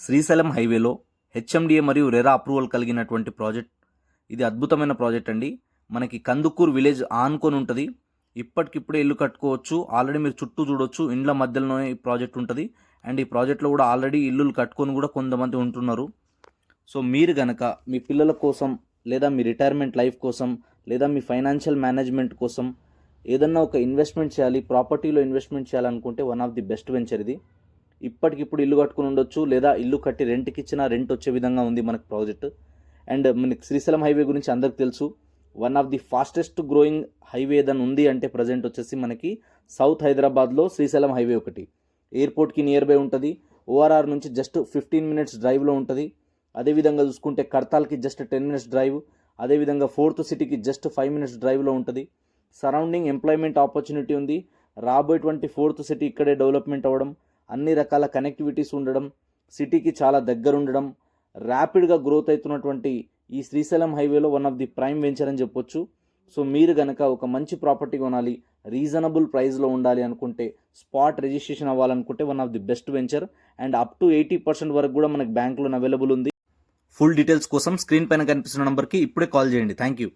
శ్రీశైలం హైవేలో హెచ్ఎండిఏ మరియు RERA approval కలిగినటువంటి ప్రాజెక్ట్. ఇది అద్భుతమైన ప్రాజెక్ట్ అండి. మనకి కందుకూరు విలేజ్ ఆనుకొని ఉంటుంది. ఇప్పటికిప్పుడే ఇల్లు కట్టుకోవచ్చు. ఆల్రెడీ మీరు చుట్టూ చూడొచ్చు, ఇండ్ల మధ్యలోనే ఈ ప్రాజెక్ట్ ఉంటుంది. అండ్ ఈ ప్రాజెక్ట్లో కూడా ఆల్రెడీ ఇల్లులు కట్టుకొని కూడా కొంతమంది ఉంటున్నారు. సో మీరు గనక మీ పిల్లల కోసం, లేదా మీ రిటైర్మెంట్ లైఫ్ కోసం, లేదా మీ ఫైనాన్షియల్ మేనేజ్మెంట్ కోసం ఏదన్నా ఒక ఇన్వెస్ట్మెంట్ చేయాలి, ప్రాపర్టీలో ఇన్వెస్ట్మెంట్ చేయాలనుకుంటే one of the best venture ఇది. ఇప్పటికిప్పుడు ఇల్లు కట్టుకుని ఉండొచ్చు, లేదా ఇల్లు కట్టి రెంట్కి ఇచ్చినా రెంట్ వచ్చే విధంగా ఉంది మనకు ప్రాజెక్ట్. అండ్ మనకి శ్రీశైలం హైవే గురించి అందరికి తెలుసు. One of the fastest growing highway ఏదైనా ఉంది అంటే ప్రజెంట్ వచ్చేసి మనకి సౌత్ హైదరాబాద్లో శ్రీశైలం హైవే ఒకటి. ఎయిర్పోర్ట్కి నియర్ బై ఉంటుంది. ఓఆర్ఆర్ నుంచి జస్ట్ 15 minutes డ్రైవ్లో ఉంటుంది. అదేవిధంగా చూసుకుంటే కర్తాల్కి జస్ట్ 10 minutes డ్రైవ్. అదేవిధంగా ఫోర్త్ సిటీకి జస్ట్ 5 minutes డ్రైవ్లో ఉంటుంది. సరౌండింగ్ ఎంప్లాయ్మెంట్ ఆపర్చునిటీ ఉంది. రాబోయేటువంటి ఫోర్త్ సిటీ ఇక్కడే డెవలప్మెంట్ అవ్వడం, అన్ని రకాల కనెక్టివిటీస్ ఉండడం, సిటీకి చాలా దగ్గర ఉండడం, ర్యాపిడ్గా గ్రోత్ అవుతున్నటువంటి ఈ శ్రీశైలం హైవేలో one of the prime venture అని చెప్పొచ్చు. సో మీరు కనుక ఒక మంచి ప్రాపర్టీ కొనాలి, రీజనబుల్ ప్రైస్లో ఉండాలి అనుకుంటే, స్పాట్ రిజిస్ట్రేషన్ అవ్వాలనుకుంటే one of the best venture. And up to 80% వరకు కూడా మనకి బ్యాంక్లో అవైలబుల్ ఉంది. ఫుల్ డీటెయిల్స్ కోసం స్క్రీన్ పైన కనిపిస్తున్న నెంబర్కి ఇప్పుడే కాల్ చేయండి. Thank you.